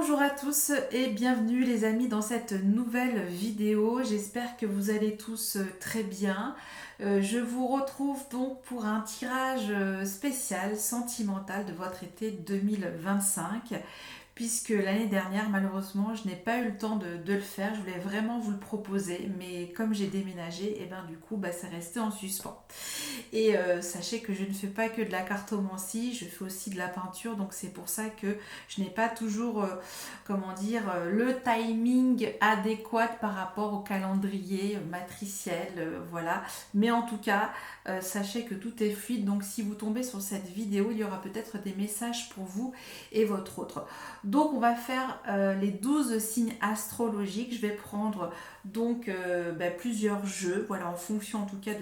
Bonjour à tous et bienvenue les amis dans cette nouvelle vidéo. J'espère que vous allez tous très bien. Je vous retrouve donc pour un tirage spécial sentimental de votre été 2025. Puisque l'année dernière, malheureusement, je n'ai pas eu le temps de le faire. Je voulais vraiment vous le proposer, mais comme j'ai déménagé, et ben du coup, c'est resté en suspens. Et sachez que je ne fais pas que de la cartomancie, je fais aussi de la peinture, donc c'est pour ça que je n'ai pas toujours, le timing adéquat par rapport au calendrier matriciel, voilà. Mais en tout cas, sachez que tout est fluide, donc si vous tombez sur cette vidéo, il y aura peut-être des messages pour vous et votre autre. Donc on va faire les 12 signes astrologiques. Je vais prendre donc plusieurs jeux, voilà, en fonction en tout cas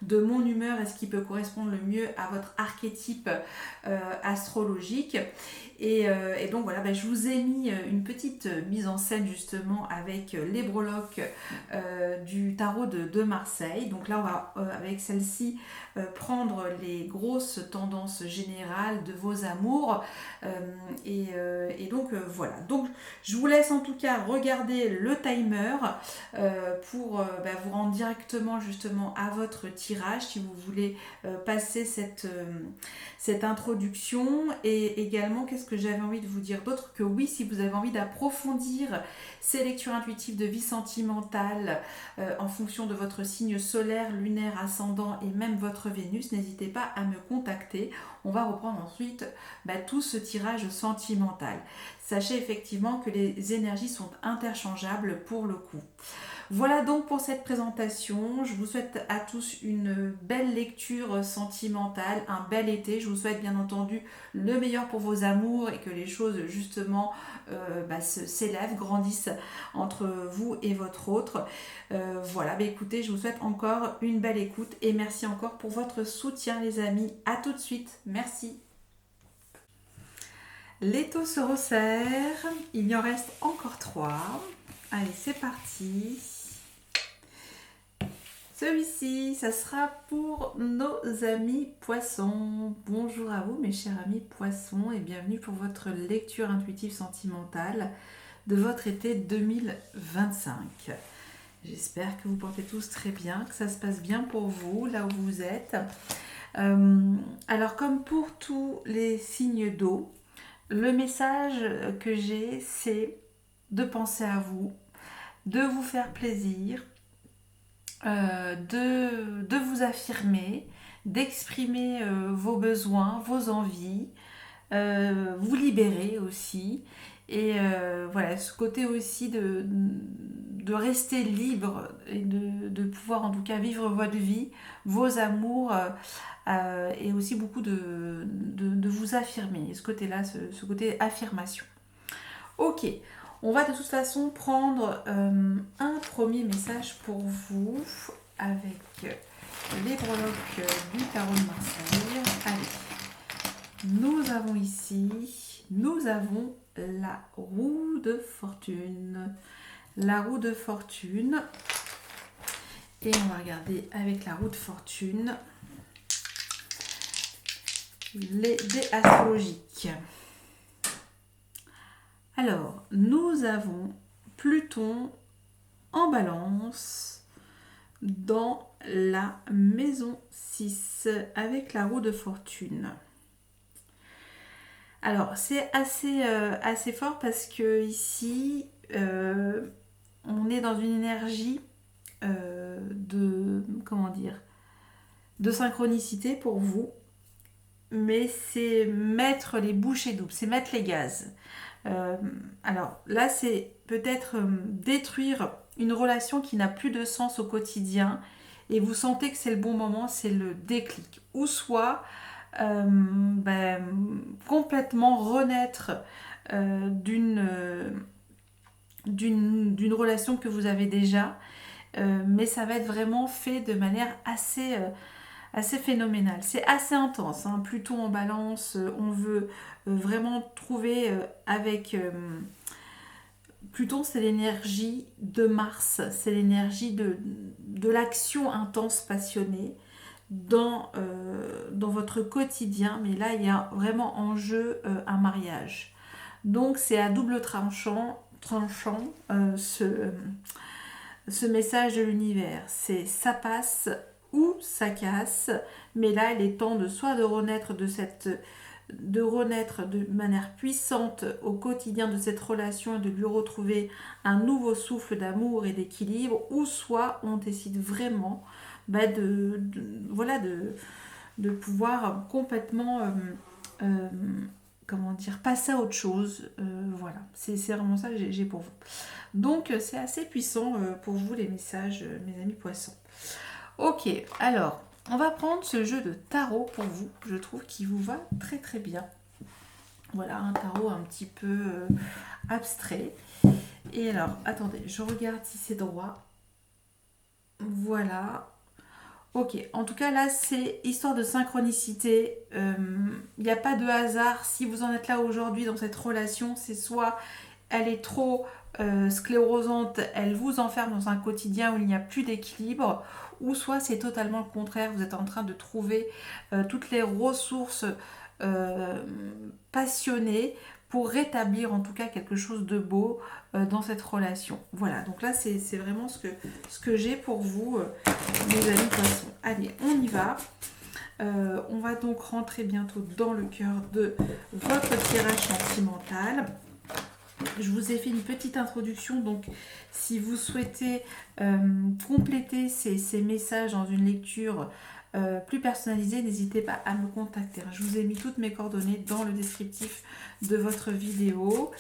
de mon humeur et ce qui peut correspondre le mieux à votre archétype astrologique. Et donc voilà, je vous ai mis une petite mise en scène justement avec les breloques du tarot de Marseille. Donc là on va avec celle-ci prendre les grosses tendances générales de vos amours. Et donc voilà. Donc je vous laisse en tout cas regarder le timer pour vous rendre directement justement à votre tirage si vous voulez passer cette introduction. Et également, qu'est-ce que j'avais envie de vous dire d'autre que oui, si vous avez envie d'approfondir ces lectures intuitives de vie sentimentale en fonction de votre signe solaire, lunaire, ascendant et même votre Vénus, n'hésitez pas à me contacter. On va reprendre ensuite tout ce tirage sentimental. Sachez effectivement que les énergies sont interchangeables pour le coup. Voilà donc pour cette présentation. Je vous souhaite à tous une belle lecture sentimentale, un bel été. Je vous souhaite bien entendu le meilleur pour vos amours et que les choses justement s'élèvent, grandissent entre vous et votre autre. Voilà, écoutez, je vous souhaite encore une belle écoute et merci encore pour votre soutien les amis. À tout de suite. Merci. L'étau se resserre. Il y en reste encore 3. Allez, c'est parti. Celui-ci, ça sera pour nos amis poissons. Bonjour à vous mes chers amis poissons et bienvenue pour votre lecture intuitive sentimentale de votre été 2025. J'espère que vous portez tous très bien, que ça se passe bien pour vous là où vous êtes. Alors comme pour tous les signes d'eau, le message que j'ai, c'est de penser à vous, de vous faire plaisir, de vous affirmer, d'exprimer vos besoins, vos envies, vous libérer aussi. Et voilà, ce côté aussi de rester libre et de pouvoir en tout cas vivre votre vie, vos amours, et aussi beaucoup de vous affirmer. Ce côté-là, ce côté affirmation. Ok, on va de toute façon prendre un premier message pour vous avec les breloques du tarot de Marseille. Allez, nous avons ici, nous avons la roue de fortune. La roue de fortune. Et on va regarder avec la roue de fortune les dés astrologiques. Alors, nous avons Pluton en balance dans la maison 6 avec la roue de fortune. Alors, c'est assez fort parce que ici, on est dans une énergie de synchronicité pour vous, mais c'est mettre les bouchées doubles, c'est mettre les gaz. Alors là, c'est peut-être détruire une relation qui n'a plus de sens au quotidien et vous sentez que c'est le bon moment, c'est le déclic. Ou soit complètement renaître d'une relation que vous avez déjà, mais ça va être vraiment fait de manière assez phénoménale. C'est assez intense, hein. Plutôt en balance, on veut vraiment trouver avec Pluton, c'est l'énergie de Mars, c'est l'énergie de l'action intense, passionnée dans votre quotidien. Mais là, il y a vraiment en jeu un mariage. Donc c'est à double tranchant ce message de l'univers. C'est ça passe ou ça casse, mais là il est temps de soit de renaître de manière puissante au quotidien de cette relation et de lui retrouver un nouveau souffle d'amour et d'équilibre, ou soit on décide vraiment voilà, de pouvoir complètement comment dire, passer à autre chose. Voilà, c'est vraiment ça que j'ai pour vous. Donc c'est assez puissant pour vous les messages, mes amis poissons. Ok, alors on va prendre ce jeu de tarot pour vous. Je trouve qu'il vous va très très bien. Voilà, un tarot un petit peu abstrait. Et alors, attendez, je regarde si c'est droit. Voilà. Ok, en tout cas là c'est histoire de synchronicité, il n'y a pas de hasard. Si vous en êtes là aujourd'hui dans cette relation, c'est soit elle est trop sclérosante, elle vous enferme dans un quotidien où il n'y a plus d'équilibre, ou soit c'est totalement le contraire, vous êtes en train de trouver toutes les ressources euh, passionnées pour rétablir en tout cas quelque chose de beau dans cette relation. Voilà, donc là c'est vraiment ce que j'ai pour vous, mes amis poissons. Allez, on y va. On va donc rentrer bientôt dans le cœur de votre tirage sentimental. Je vous ai fait une petite introduction, donc si vous souhaitez compléter ces messages dans une lecture plus personnalisée, n'hésitez pas à me contacter. Je vous ai mis toutes mes coordonnées dans le descriptif de votre vidéo,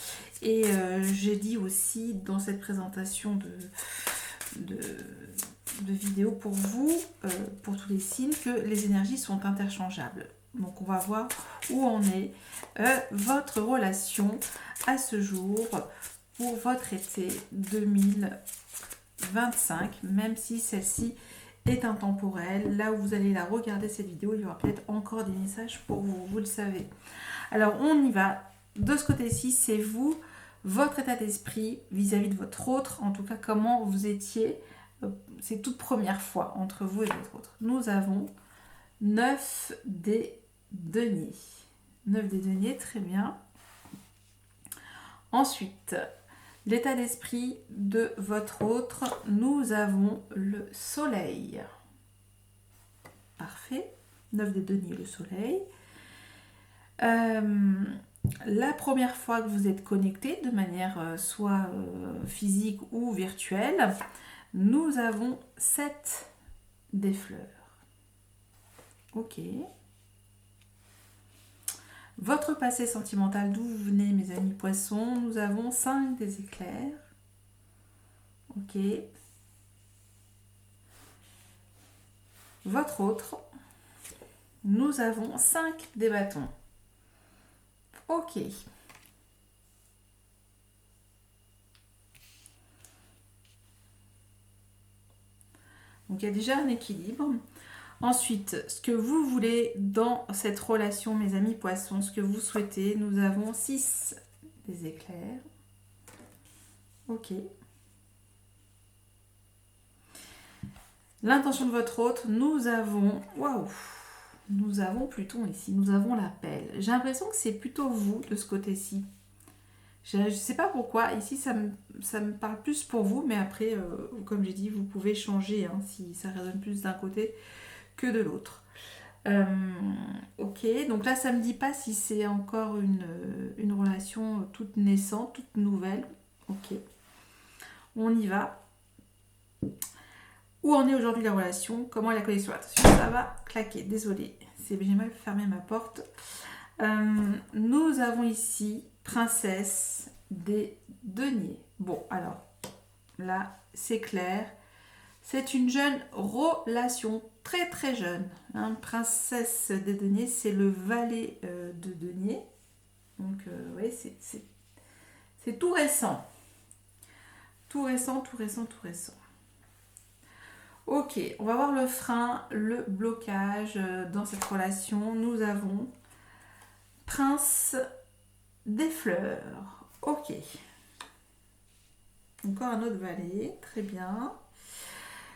et j'ai dit aussi dans cette présentation de vidéo pour vous, pour tous les signes, que les énergies sont interchangeables. Donc on va voir où en est votre relation à ce jour pour votre été 2025, même si celle-ci est intemporelle. Là où vous allez la regarder cette vidéo, il y aura peut-être encore des messages pour vous, vous le savez. Alors on y va. De ce côté-ci, c'est vous, votre état d'esprit vis-à-vis de votre autre, en tout cas comment vous étiez ces toutes premières fois entre vous et votre autre. Nous avons 9 des deniers. 9 des deniers, très bien. Ensuite, l'état d'esprit de votre autre, nous avons le soleil. Parfait. 9 des deniers, le soleil. La première fois que vous êtes connecté de manière soit physique ou virtuelle, nous avons 7 des fleurs. Ok. Votre passé sentimental, d'où vous venez, mes amis poissons, nous avons 5 des éclairs. Ok. Votre autre, nous avons 5 des bâtons. Ok. Donc il y a déjà un équilibre. Ensuite, ce que vous voulez dans cette relation, mes amis poissons, ce que vous souhaitez, nous avons 6 des éclairs. Ok. L'intention de votre autre, nous avons... Waouh! Nous avons Pluton ici, nous avons la pelle. J'ai l'impression que c'est plutôt vous de ce côté-ci. Je ne sais pas pourquoi, ici ça me parle plus pour vous, mais après, comme j'ai dit, vous pouvez changer hein, si ça résonne plus d'un côté que de l'autre. Ok, donc là ça ne me dit pas si c'est encore une relation toute naissante, toute nouvelle. Ok, on y va. Où en est aujourd'hui la relation? Comment est la connexion? Attention, ça va claquer, désolé, j'ai mal fermé ma porte. Nous avons ici princesse des deniers. Bon, alors là c'est clair. C'est une jeune relation, très très jeune. Hein. Princesse des deniers, c'est le valet de deniers. Donc, oui, c'est tout récent. Tout récent, tout récent, tout récent. Ok, on va voir le frein, le blocage dans cette relation. Nous avons prince des fleurs. Ok. Encore un autre valet, très bien.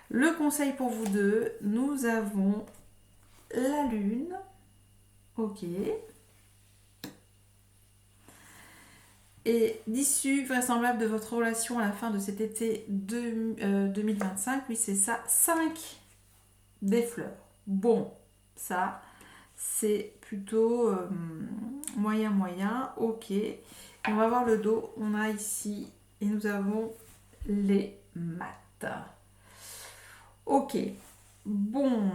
Le conseil pour vous deux, nous avons la lune. Ok. Et l'issue vraisemblable de votre relation à la fin de cet été 2025, oui c'est ça, 5 des fleurs. Bon, ça c'est plutôt moyen, ok. Et on va voir le dos, on a ici, et nous avons les maths. Ok, bon.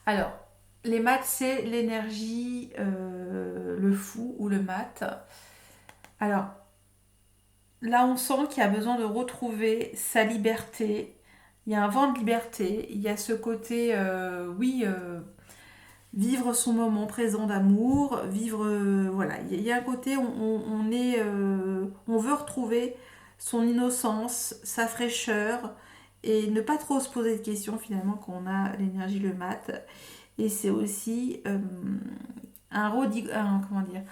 Alors, les maths, c'est l'énergie, le fou ou le mat. Alors, là, on sent qu'il y a besoin de retrouver sa liberté. Il y a un vent de liberté. Il y a ce côté, vivre son moment présent d'amour, vivre, voilà. Il y a un côté, on veut retrouver son innocence, sa fraîcheur, et ne pas trop se poser de questions finalement quand on a l'énergie le mat. Et c'est aussi comment dire,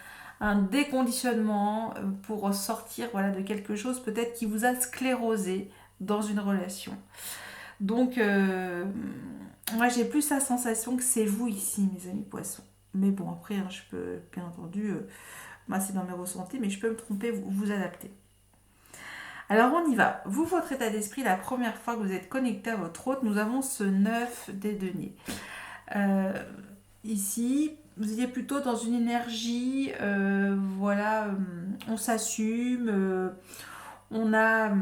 un déconditionnement pour sortir voilà, de quelque chose peut-être qui vous a sclérosé dans une relation. Donc, moi j'ai plus la sensation que c'est vous ici, mes amis poissons. Mais bon, après, hein, je peux, bien entendu, moi c'est dans mes ressentis, mais je peux me tromper, vous adapter. Alors on y va. Vous, votre état d'esprit, la première fois que vous êtes connecté à votre hôte, nous avons ce 9 des deniers. Ici, vous étiez plutôt dans une énergie, on s'assume, on a,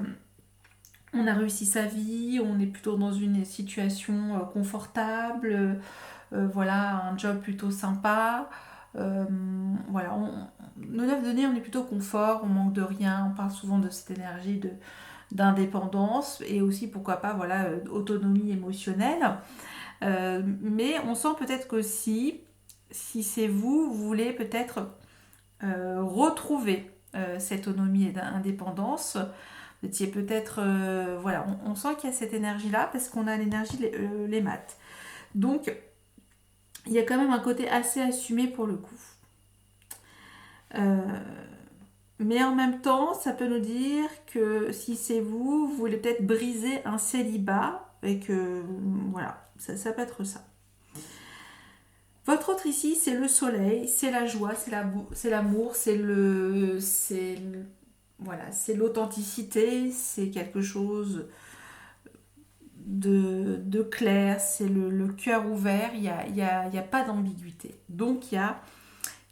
on a réussi sa vie, on est plutôt dans une situation confortable, voilà, un job plutôt sympa. Voilà, le 9 de nez, on est plutôt confort, on manque de rien, on parle souvent de cette énergie d'indépendance et aussi, pourquoi pas, voilà, autonomie émotionnelle. Mais on sent peut-être qu'aussi, si c'est vous, vous voulez peut-être retrouver cette autonomie et d'indépendance. Vous étiez peut-être, voilà, on sent qu'il y a cette énergie-là parce qu'on a l'énergie, les maths. Donc, il y a quand même un côté assez assumé pour le coup. Mais en même temps, ça peut nous dire que si c'est vous, vous voulez peut-être briser un célibat et que, voilà, ça peut être ça. Votre autre ici, c'est le soleil, c'est la joie, c'est l'amour, voilà, c'est l'authenticité, c'est quelque chose de clair, c'est le cœur ouvert, il n'y a pas d'ambiguïté. Donc il y a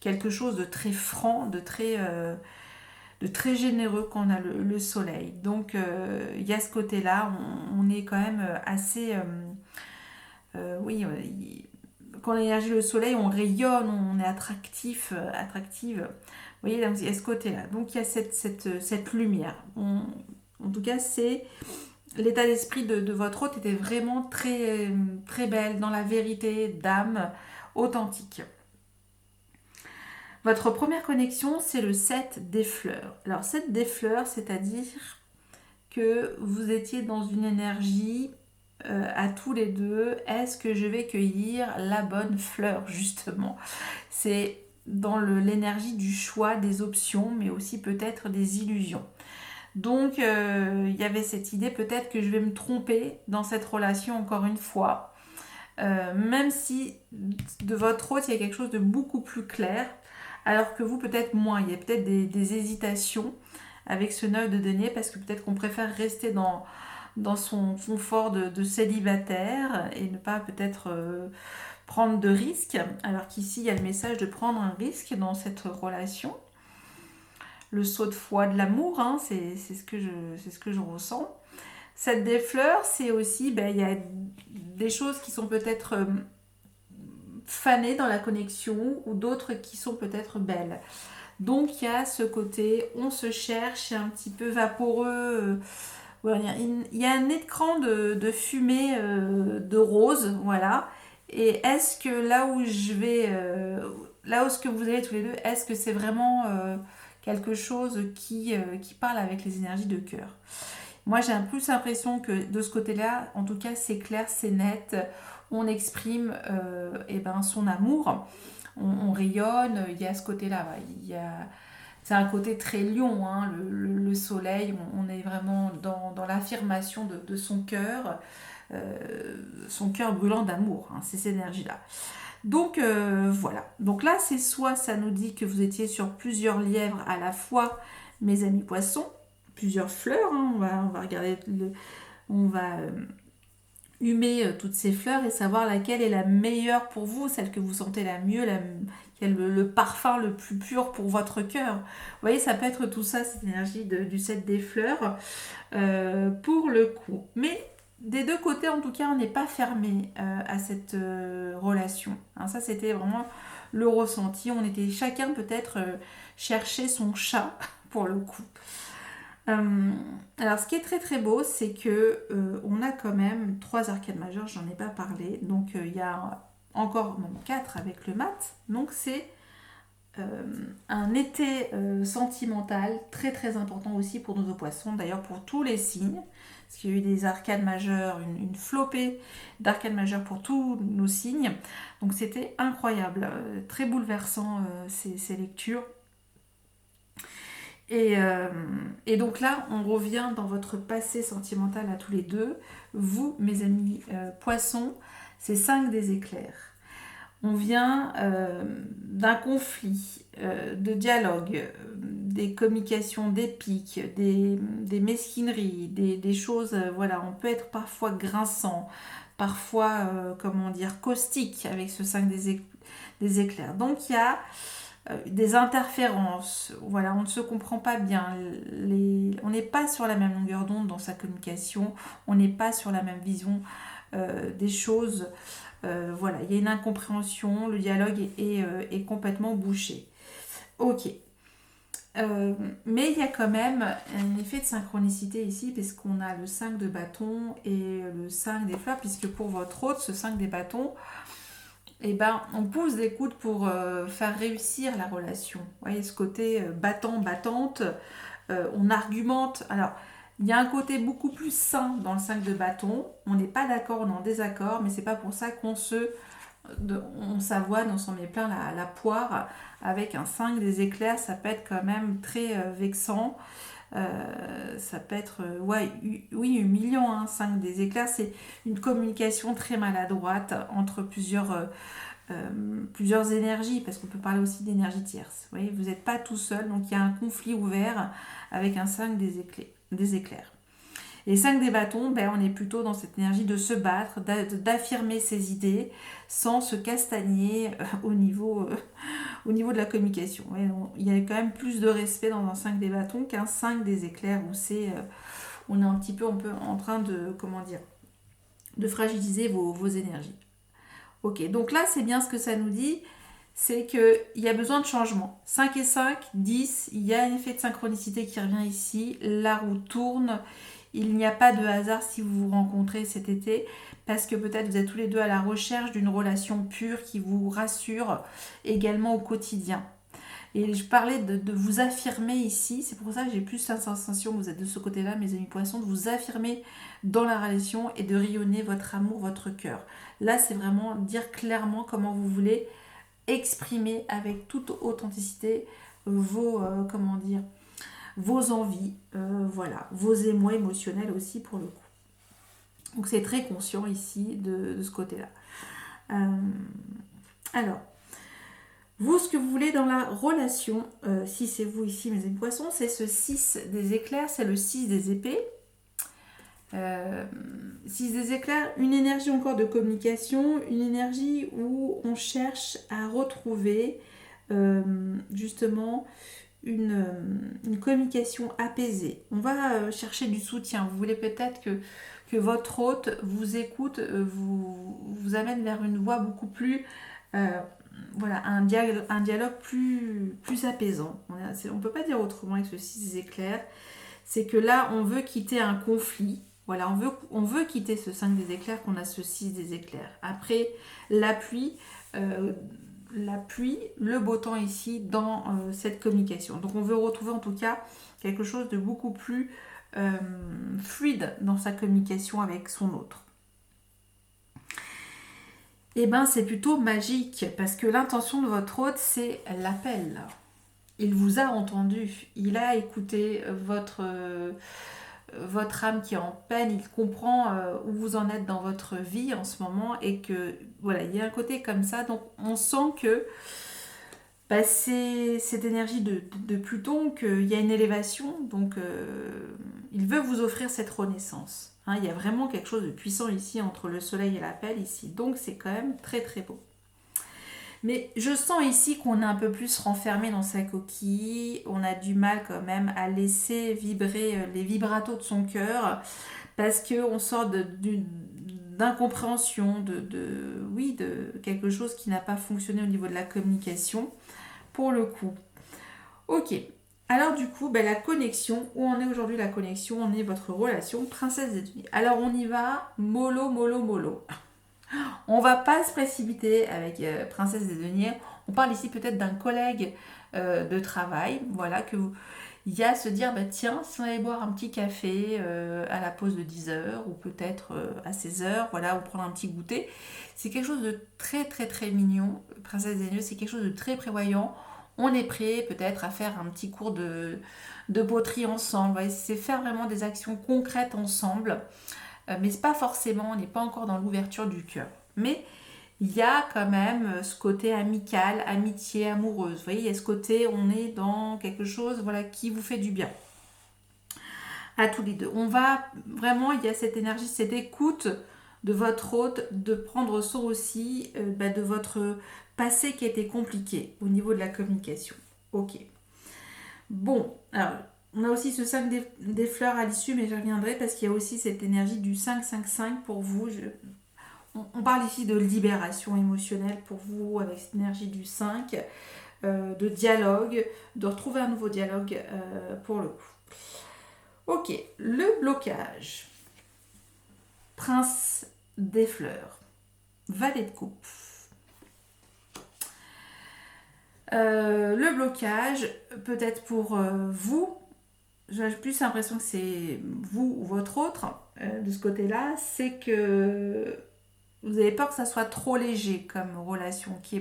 quelque chose de très franc, de très généreux quand on a le soleil. Donc il y a ce côté-là, on est quand même assez... quand on a l'énergie le soleil, on rayonne, on est attractive. Vous voyez, il y a ce côté-là. Donc il y a cette lumière. En tout cas, c'est l'état d'esprit de votre hôte était vraiment très, très belle, dans la vérité d'âme, authentique. Votre première connexion, c'est le 7 des fleurs. Alors 7 des fleurs, c'est-à-dire que vous étiez dans une énergie à tous les deux, est-ce que je vais cueillir la bonne fleur justement? C'est dans l'énergie du choix, des options, mais aussi peut-être des illusions. Donc il y avait cette idée peut-être que je vais me tromper dans cette relation encore une fois. Même si de votre autre, il y a quelque chose de beaucoup plus clair, alors que vous peut-être moins. Il y a peut-être des hésitations avec ce 9 de denier parce que peut-être qu'on préfère rester dans son confort de célibataire et ne pas peut-être prendre de risques, alors qu'ici il y a le message de prendre un risque dans cette relation. Le saut de foi de l'amour, hein, c'est ce que je ressens. Cette des fleurs, c'est aussi, il y a des choses qui sont peut-être fanées dans la connexion ou d'autres qui sont peut-être belles. Donc il y a ce côté, on se cherche, c'est un petit peu vaporeux. Il y a un écran de fumée de rose, voilà. Et est-ce que là où là où ce que vous allez tous les deux, est-ce que c'est vraiment quelque chose qui parle avec les énergies de cœur? Moi, j'ai plus l'impression que de ce côté-là, en tout cas, c'est clair, c'est net. On exprime son amour, on rayonne. Il y a ce côté-là, c'est un côté très lion, hein, le soleil. On est vraiment dans l'affirmation son cœur brûlant d'amour. Hein, c'est cette énergie-là. Donc voilà. Donc là, c'est soit ça nous dit que vous étiez sur plusieurs lièvres à la fois, mes amis poissons, plusieurs fleurs. Hein, on va regarder, on va humer toutes ces fleurs et savoir laquelle est la meilleure pour vous, celle que vous sentez la mieux, qui a le parfum le plus pur pour votre cœur. Vous voyez, ça peut être tout ça, cette énergie du 7 des fleurs, pour le coup. Mais des deux côtés, en tout cas, on n'est pas fermé à cette relation. Hein, ça, c'était vraiment le ressenti. On était chacun peut-être chercher son chat, pour le coup. Alors, ce qui est très très beau, c'est que on a quand même 3 arcades majeures, j'en ai pas parlé. Donc, il y a encore même 4 avec le mat. Donc, c'est un été sentimental très très important aussi pour nos poissons, d'ailleurs pour tous les signes. Parce qu'il y a eu des arcades majeures, une flopée d'arcades majeures pour tous nos signes. Donc, c'était incroyable, très bouleversant ces lectures. Et donc là, on revient dans votre passé sentimental à tous les deux. Vous, mes amis poissons, c'est 5 des éclairs. On vient d'un conflit, de dialogue, des communications, des piques, des mesquineries, des choses, voilà, on peut être parfois grinçant, parfois, comment dire, caustique avec ce 5 des éclairs. Donc il y a des interférences, voilà, on ne se comprend pas bien, on n'est pas sur la même longueur d'onde dans sa communication, on n'est pas sur la même vision des choses, voilà, il y a une incompréhension, le dialogue est complètement bouché. Ok. Mais il y a quand même un effet de synchronicité ici, parce qu'on a le 5 de bâton et le 5 des fleurs, puisque pour votre hôte, ce 5 des bâtons, eh ben, on pousse des coudes pour faire réussir la relation. Vous voyez, ce côté battant, battante, on argumente. Alors, il y a un côté beaucoup plus sain dans le 5 de bâton. On n'est pas d'accord, on est en désaccord, mais c'est pas pour ça qu'on on s'avoine, on s'en met plein la poire. Avec un 5 des éclairs, ça peut être quand même très vexant. Ça peut être, oui, humiliant. Hein, 5 des éclairs, c'est une communication très maladroite entre plusieurs énergies, parce qu'on peut parler aussi d'énergie tierce. Vous voyez, vous n'êtes pas tout seul, donc il y a un conflit ouvert avec un 5 des éclairs. Et 5 des bâtons, ben, on est plutôt dans cette énergie de se battre, d'affirmer ses idées sans se castagner au niveau de la communication. Ouais, il y a quand même plus de respect dans un 5 des bâtons qu'un 5 des éclairs où on est un petit peu en train de, comment dire, de fragiliser vos énergies. Ok, donc là c'est bien ce que ça nous dit, c'est qu'il y a besoin de changement. 5 et 5, 10, il y a un effet de synchronicité qui revient ici, la roue tourne. Il n'y a pas de hasard si vous vous rencontrez cet été, parce que peut-être vous êtes tous les deux à la recherche d'une relation pure qui vous rassure également au quotidien. Et je parlais de vous affirmer ici, c'est pour ça que j'ai plus la sensation que vous êtes de ce côté-là, mes amis poissons, de vous affirmer dans la relation et de rayonner votre amour, votre cœur. Là, c'est vraiment dire clairement comment vous voulez exprimer avec toute authenticité comment dire, vos envies, voilà, vos émois émotionnels aussi pour le coup. Donc c'est très conscient ici de ce côté-là. Alors, vous, ce que vous voulez dans la relation, si c'est vous ici, mes amis poissons, c'est ce 6 des éclairs, c'est le 6 des épées. 6 des éclairs, une énergie encore de communication, une énergie où on cherche à retrouver justement une communication apaisée. On va chercher du soutien. Vous voulez peut-être que votre hôte vous écoute, vous amène vers une voie beaucoup plus... voilà, un dialogue plus apaisant. On ne peut pas dire autrement avec ce 6 éclairs. C'est que là, on veut quitter un conflit. Voilà, on veut quitter ce 5 des éclairs, qu'on a ce 6 des éclairs. Après, la pluie, le beau temps ici dans cette communication. Donc on veut retrouver en tout cas quelque chose de beaucoup plus fluide dans sa communication avec son autre. Et bien c'est plutôt magique, parce que l'intention de votre hôte, c'est l'appel. Il vous a entendu, il a écouté votre âme qui est en peine, il comprend où vous en êtes dans votre vie en ce moment et que voilà, il y a un côté comme ça. Donc on sent que bah, c'est cette énergie de Pluton, qu'il y a une élévation, donc il veut vous offrir cette renaissance. Hein, il y a vraiment quelque chose de puissant ici entre le soleil et la pelle ici, donc c'est quand même très très beau. Mais je sens ici qu'on est un peu plus renfermé dans sa coquille, on a du mal quand même à laisser vibrer les vibratos de son cœur, parce qu'on sort d'incompréhension, oui, de quelque chose qui n'a pas fonctionné au niveau de la communication, pour le coup. Ok, alors du coup, la connexion, où en est aujourd'hui la connexion, on est votre relation princesse des deniers. Alors on y va, mollo, mollo, mollo. On va pas se précipiter avec princesse des deniers. On parle ici peut-être d'un collègue de travail, voilà, il y a à se dire, tiens, si on allait boire un petit café à la pause de 10 h ou peut-être à 16 h, voilà, ou prendre un petit goûter. C'est quelque chose de très très très mignon. Princesse des Nœuds, c'est quelque chose de très prévoyant. On est prêt peut-être à faire un petit cours de poterie ensemble. C'est faire vraiment des actions concrètes ensemble. Mais c'est pas forcément, on n'est pas encore dans l'ouverture du cœur. Mais il y a quand même ce côté amical, amitié, amoureuse. Vous voyez, il y a ce côté, on est dans quelque chose, voilà, qui vous fait du bien. À tous les deux. On va vraiment, il y a cette énergie, cette écoute de votre hôte, de prendre soin aussi de votre passé qui était compliqué au niveau de la communication. Ok. Bon, alors, on a aussi ce 5 des fleurs à l'issue, mais j'y reviendrai parce qu'il y a aussi cette énergie du 5-5-5 pour vous. On parle ici de libération émotionnelle pour vous avec cette énergie du 5, de dialogue, de retrouver un nouveau dialogue pour le coup. Ok, le blocage. Prince des fleurs. Valet de coupe. Le blocage, peut-être pour vous, j'ai plus l'impression que c'est vous ou votre autre de ce côté-là, c'est que vous avez peur que ça soit trop léger comme relation, que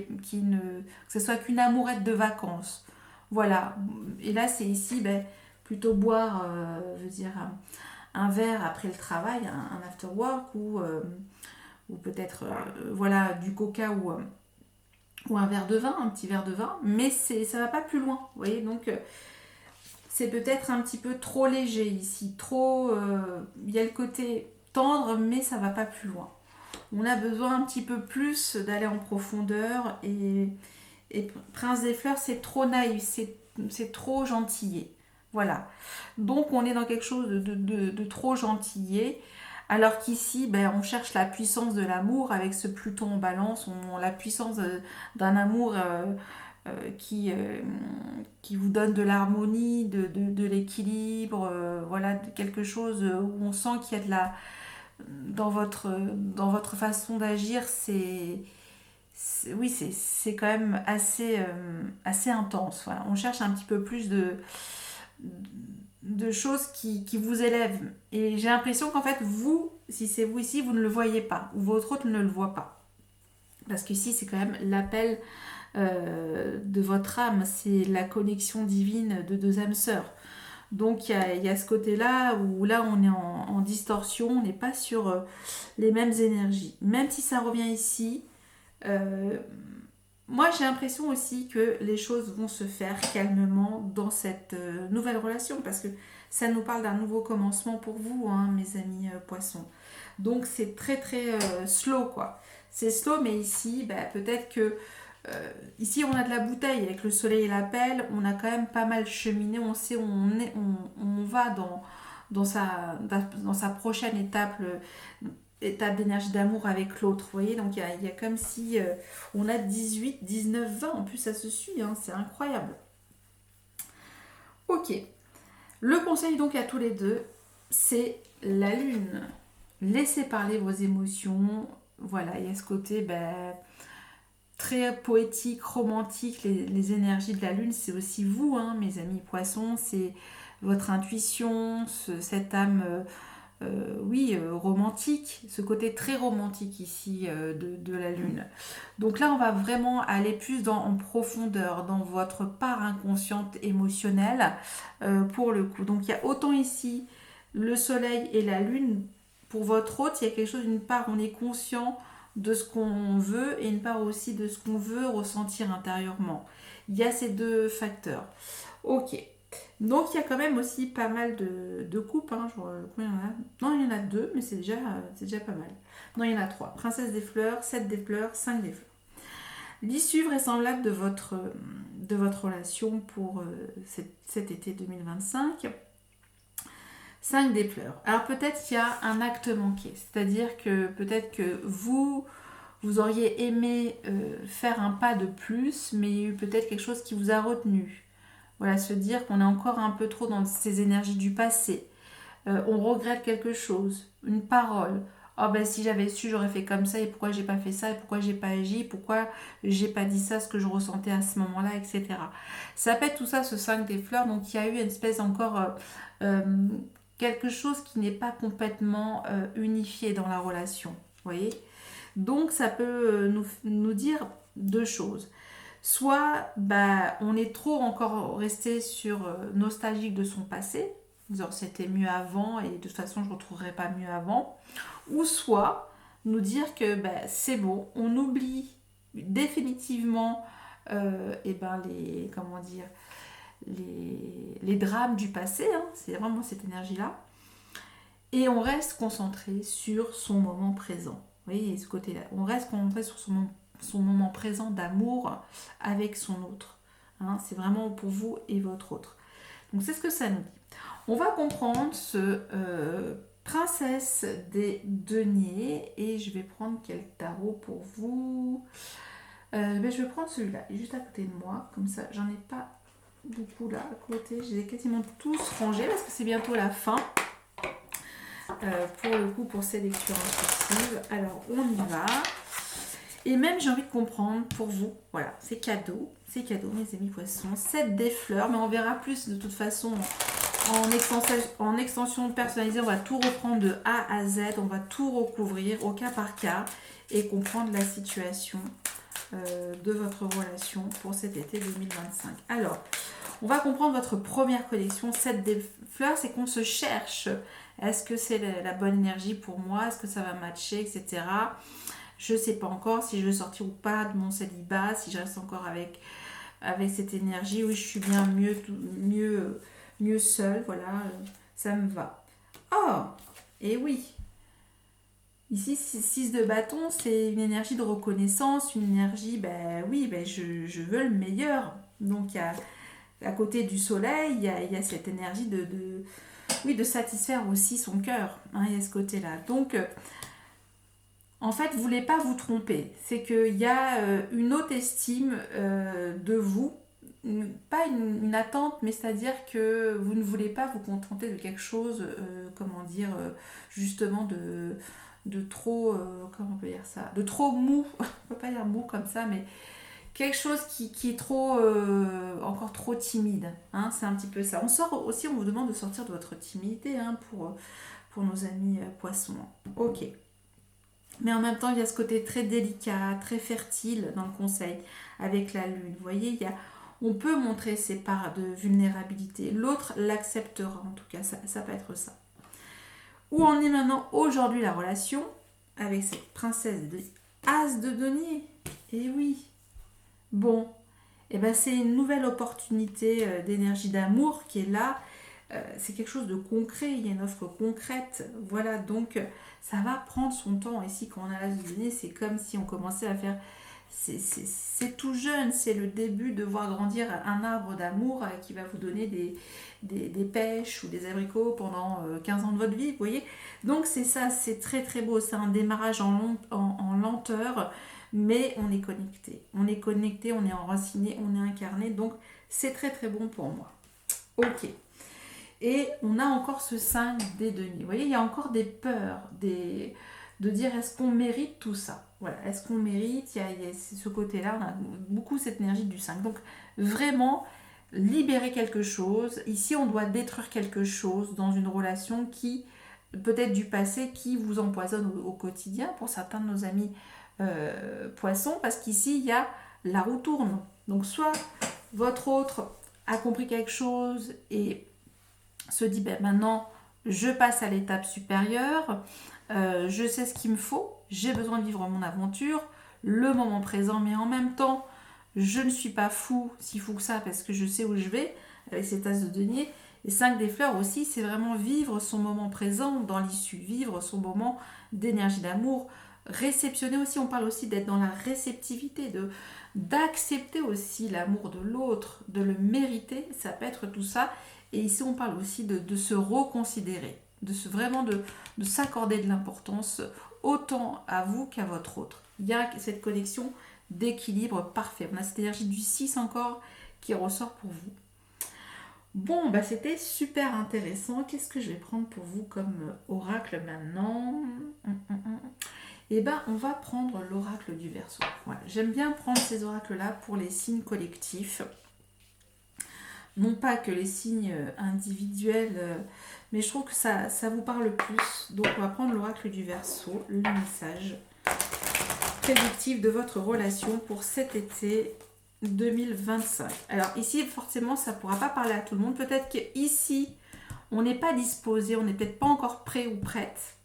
ce soit qu'une amourette de vacances. Voilà. Et là, c'est ici plutôt boire, je veux dire, un verre après le travail, un after work ou peut-être voilà, du coca ou un verre de vin, un petit verre de vin. Mais ça va pas plus loin. Vous voyez, donc c'est peut-être un petit peu trop léger ici. Il y a le côté tendre, mais ça va pas plus loin. On a besoin un petit peu plus d'aller en profondeur et Prince des Fleurs, c'est trop naïf, c'est trop gentillé. Voilà. Donc on est dans quelque chose de trop gentillé. Alors qu'ici, on cherche la puissance de l'amour avec ce Pluton en balance, la puissance d'un amour qui vous donne de l'harmonie, de l'équilibre, voilà, quelque chose où on sent qu'il y a de la... Dans votre façon d'agir, oui, c'est quand même assez intense. Voilà. On cherche un petit peu plus de choses qui vous élèvent. Et j'ai l'impression qu'en fait, vous, si c'est vous ici, vous ne le voyez pas, ou votre autre ne le voit pas. Parce qu'ici, c'est quand même l'appel de votre âme, c'est la connexion divine de deux âmes sœurs. Donc il y a ce côté-là où là on est en distorsion, on n'est pas sur les mêmes énergies. Même si ça revient ici, moi j'ai l'impression aussi que les choses vont se faire calmement dans cette nouvelle relation parce que ça nous parle d'un nouveau commencement pour vous, hein, mes amis poissons. Donc c'est très très slow quoi. C'est slow, mais ici peut-être que ici on a de la bouteille avec le soleil et la pelle, on a quand même pas mal cheminé, on sait où on va dans sa prochaine étape d'énergie d'amour avec l'autre, vous voyez, donc il y a comme si on a 18, 19, 20, en plus ça se suit, hein, c'est incroyable. Ok, le conseil donc à tous les deux, c'est la lune. Laissez parler vos émotions, voilà, il y a ce côté très poétique, romantique, les énergies de la lune, c'est aussi vous, hein, mes amis poissons, c'est votre intuition, cette âme, romantique, ce côté très romantique ici de la lune. Donc là, on va vraiment aller plus en profondeur, dans votre part inconsciente émotionnelle, pour le coup. Donc il y a autant ici le soleil et la lune, pour votre autre, il y a quelque chose, d'une part, on est conscient de ce qu'on veut et une part aussi de ce qu'on veut ressentir intérieurement. Il y a ces deux facteurs. Ok. Donc il y a quand même aussi pas mal de coupes. Hein. Combien il y en a? Non, il y en a deux, mais c'est déjà pas mal. Non, il y en a trois. Princesse des fleurs, 7 des fleurs, 5 des fleurs. L'issue vraisemblable de votre relation pour cet été 2025. 5 des fleurs. Alors peut-être qu'il y a un acte manqué. C'est-à-dire que peut-être que vous auriez aimé faire un pas de plus, mais il y a eu peut-être quelque chose qui vous a retenu. Voilà, se dire qu'on est encore un peu trop dans ces énergies du passé. On regrette quelque chose, une parole. Oh ben si j'avais su, j'aurais fait comme ça, et pourquoi j'ai pas fait ça, et pourquoi j'ai pas agi, pourquoi j'ai pas dit ça, ce que je ressentais à ce moment-là, etc. Ça peut être tout ça, ce 5 des fleurs, donc il y a eu une espèce encore quelque chose qui n'est pas complètement unifié dans la relation. Vous voyez? Donc ça peut nous dire deux choses. Soit bah, on est trop encore resté sur nostalgique de son passé, disant c'était mieux avant et de toute façon je ne retrouverai pas mieux avant. Ou soit nous dire que bah, c'est bon, on oublie définitivement et ben comment dire, les drames du passé, hein, c'est vraiment cette énergie-là. Et on reste concentré sur son moment présent. Vous voyez, ce côté-là. On reste concentré sur son moment présent d'amour avec son autre. Hein, c'est vraiment pour vous et votre autre. Donc c'est ce que ça nous dit. On va comprendre ce princesse des deniers et je vais prendre quel tarot pour vous. Je vais prendre celui-là, il est juste à côté de moi, comme ça j'en ai pas beaucoup là à côté. Je les ai quasiment tous rangés parce que c'est bientôt la fin. Pour le coup, pour ces lectures intuitives. Alors, on y va. Et même, j'ai envie de comprendre pour vous, voilà, c'est cadeau, mes amis poissons. 7 des fleurs, mais on verra plus de toute façon en extension personnalisée. On va tout reprendre de A à Z, on va tout recouvrir au cas par cas et comprendre la situation de votre relation pour cet été 2025. Alors, on va comprendre votre première connexion, 7 des fleurs, c'est qu'on se cherche. Est-ce que c'est la bonne énergie pour moi? Est-ce que ça va matcher, etc. Je ne sais pas encore si je vais sortir ou pas de mon célibat, si je reste encore avec cette énergie. Oui, je suis bien mieux seule, voilà, ça me va. Oh, et oui. Ici, 6 de bâton, c'est une énergie de reconnaissance, une énergie, je veux le meilleur. Donc, à côté du soleil, il y a cette énergie de satisfaire aussi son cœur. Hein, il y a ce côté-là. Donc, en fait, vous ne voulez pas vous tromper. C'est qu'il y a une haute estime de vous. Pas une attente, mais c'est-à-dire que vous ne voulez pas vous contenter de quelque chose, justement de trop, comment on peut dire ça, de trop mou. On ne peut pas dire mou comme ça, mais quelque chose qui est trop, encore trop timide. Hein, c'est un petit peu ça. On sort aussi, on vous demande de sortir de votre timidité hein, pour nos amis poissons. Ok. Mais en même temps, il y a ce côté très délicat, très fertile dans le conseil avec la lune. Vous voyez, on peut montrer ses parts de vulnérabilité. L'autre l'acceptera, en tout cas, ça peut être ça. Où en est maintenant aujourd'hui la relation avec cette princesse de As de denier? Eh oui. Bon, c'est une nouvelle opportunité d'énergie d'amour qui est là. C'est quelque chose de concret, il y a une offre concrète. Voilà, donc ça va prendre son temps. Ici, quand on a l'as de denier, c'est comme si on commençait à faire... C'est tout jeune, c'est le début de voir grandir un arbre d'amour qui va vous donner des pêches ou des abricots pendant 15 ans de votre vie, vous voyez. Donc c'est ça, c'est très très beau, c'est un démarrage en lenteur, mais on est connecté. On est connecté, on est enraciné, on est incarné, donc c'est très très bon pour moi. Ok. Et on a encore ce 5 des deniers. Vous voyez, il y a encore des peurs, de dire est-ce qu'on mérite tout ça? Voilà, est-ce qu'on mérite? Il y a ce côté-là, on a beaucoup cette énergie du 5. Donc vraiment, libérer quelque chose. Ici, on doit détruire quelque chose dans une relation qui, peut-être du passé, qui vous empoisonne au quotidien pour certains de nos amis poissons, parce qu'ici, il y a la roue tourne. Donc soit votre autre a compris quelque chose et se dit maintenant je passe à l'étape supérieure, je sais ce qu'il me faut, j'ai besoin de vivre mon aventure, le moment présent, mais en même temps, je ne suis pas fou, si fou que ça, parce que je sais où je vais, avec cette as de denier. Et 5 des fleurs aussi, c'est vraiment vivre son moment présent dans l'issue, vivre son moment d'énergie d'amour, réceptionner aussi, on parle aussi d'être dans la réceptivité, d'accepter aussi l'amour de l'autre, de le mériter, ça peut être tout ça. Et ici, on parle aussi de se reconsidérer, vraiment de s'accorder de l'importance autant à vous qu'à votre autre. Il y a cette connexion d'équilibre parfait. On a cette énergie du 6 encore qui ressort pour vous. Bon, bah c'était super intéressant. Qu'est-ce que je vais prendre pour vous comme oracle maintenant? Eh ben, on va prendre l'oracle du Verseau. Voilà. J'aime bien prendre ces oracles-là pour les signes collectifs. Non pas que les signes individuels, mais je trouve que ça vous parle plus. Donc, on va prendre l'oracle du Verseau, le message prédictif de votre relation pour cet été 2025. Alors ici, forcément, ça ne pourra pas parler à tout le monde. Peut-être qu'ici, on n'est pas disposé, on n'est peut-être pas encore prêt ou prête,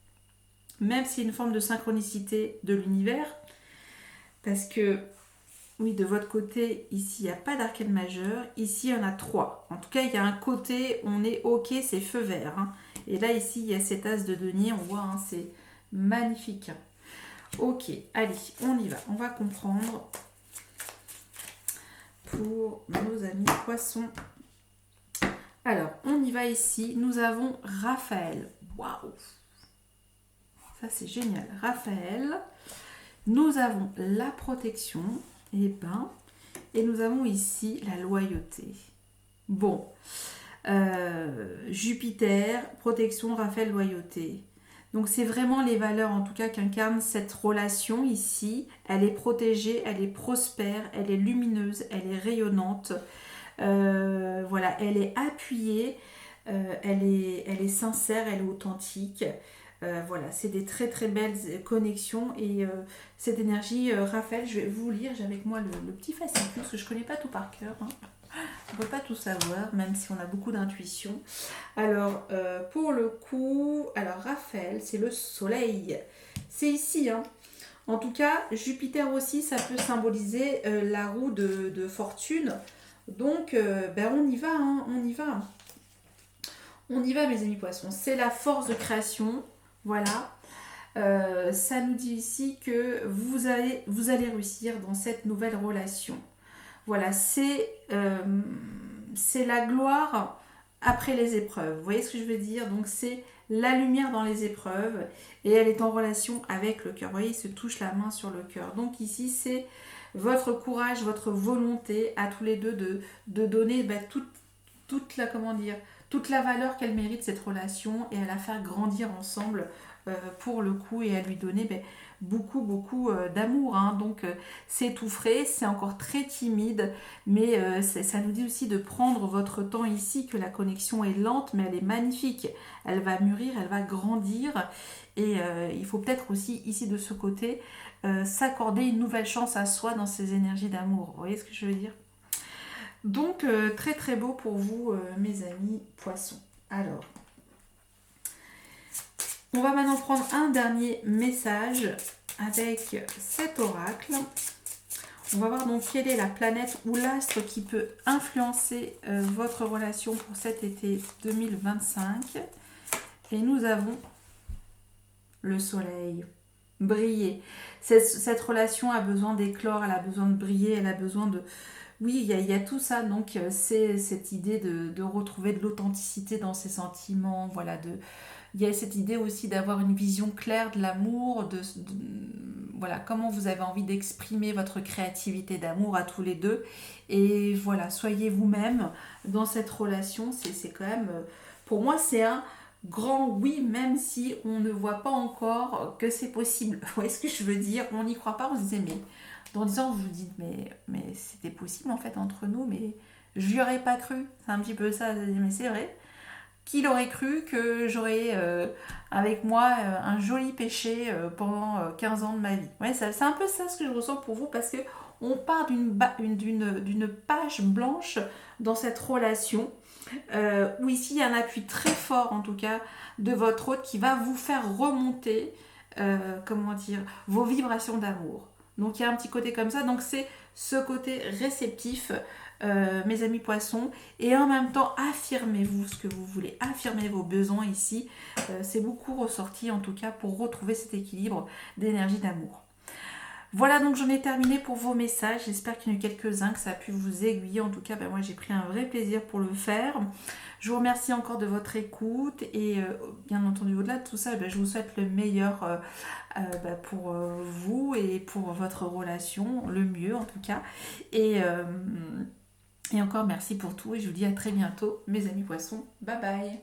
même s'il y a une forme de synchronicité de l'univers. Parce que, oui, de votre côté, ici, il n'y a pas d'arcane majeur. Ici, il y en a 3. En tout cas, il y a un côté, on est OK, c'est feu vert. Hein. Et là, ici, il y a cet as de denier, on voit, hein, c'est magnifique. Ok, allez, on y va. On va comprendre pour nos amis poissons. Alors, on y va ici. Nous avons Raphaël. Waouh! Ça, c'est génial. Raphaël. Nous avons la protection. Et nous avons ici la loyauté. Bon. Jupiter, protection, Raphaël, loyauté. Donc c'est vraiment les valeurs en tout cas qu'incarne cette relation ici. Elle est protégée, elle est prospère, elle est lumineuse, elle est rayonnante. Voilà, elle est appuyée, elle est sincère, elle est authentique. Voilà, c'est des très très belles connexions et cette énergie, Raphaël, je vais vous lire, j'ai avec moi le petit fascicule parce que je ne connais pas tout par cœur. Hein. On ne peut pas tout savoir, même si on a beaucoup d'intuition. Alors, pour le coup, Raphaël, c'est le soleil. C'est ici, hein. En tout cas, Jupiter aussi, ça peut symboliser la roue de fortune. Donc, on y va, hein, on y va. On y va, mes amis poissons. C'est la force de création. Voilà. Ça nous dit ici que vous allez réussir dans cette nouvelle relation. Voilà, c'est la gloire après les épreuves. Vous voyez ce que je veux dire? Donc c'est la lumière dans les épreuves et elle est en relation avec le cœur. Vous voyez, il se touche la main sur le cœur. Donc ici, c'est votre courage, votre volonté à tous les deux de donner toute la valeur qu'elle mérite cette relation et à la faire grandir ensemble pour le coup et à lui donner beaucoup d'amour. Hein. Donc c'est tout frais, c'est encore très timide, mais ça nous dit aussi de prendre votre temps ici, que la connexion est lente, mais elle est magnifique. Elle va mûrir, elle va grandir et il faut peut-être aussi ici de ce côté s'accorder une nouvelle chance à soi dans ces énergies d'amour. Vous voyez ce que je veux dire? Donc très très beau pour vous mes amis poissons. Alors, on va maintenant prendre un dernier message avec cet oracle. On va voir donc quelle est la planète ou l'astre qui peut influencer votre relation pour cet été 2025. Et nous avons le soleil. Briller. Cette relation a besoin d'éclore, elle a besoin de briller, elle a besoin de... Oui, il y a tout ça, donc c'est cette idée de retrouver de l'authenticité dans ses sentiments, voilà, il y a cette idée aussi d'avoir une vision claire de l'amour, voilà, comment vous avez envie d'exprimer votre créativité d'amour à tous les deux, et voilà, soyez vous-même dans cette relation, c'est quand même, pour moi c'est un grand oui, même si on ne voit pas encore que c'est possible, vous voyez ce que je veux dire, on n'y croit pas, on se disait mais... Dans 10 ans, vous vous dites, mais c'était possible en fait entre nous, mais je lui aurais pas cru. C'est un petit peu ça, mais c'est vrai. Qu'il aurait cru que j'aurais avec moi un joli péché pendant 15 ans de ma vie. Ouais, c'est un peu ça ce que je ressens pour vous parce que on part d'une page blanche dans cette relation. ou ici il y a un appui très fort en tout cas de votre hôte qui va vous faire remonter, comment dire, vos vibrations d'amour. Donc il y a un petit côté comme ça, donc c'est ce côté réceptif, mes amis poissons, et en même temps affirmez-vous ce que vous voulez, affirmez vos besoins ici. C'est beaucoup ressorti en tout cas pour retrouver cet équilibre d'énergie d'amour. Voilà, donc j'en ai terminé pour vos messages. J'espère qu'il y en a eu quelques-uns, que ça a pu vous aiguiller. En tout cas, moi j'ai pris un vrai plaisir pour le faire. Je vous remercie encore de votre écoute et bien entendu, au-delà de tout ça, je vous souhaite le meilleur pour vous et pour votre relation, le mieux en tout cas. Et encore merci pour tout et je vous dis à très bientôt, mes amis poissons. Bye bye.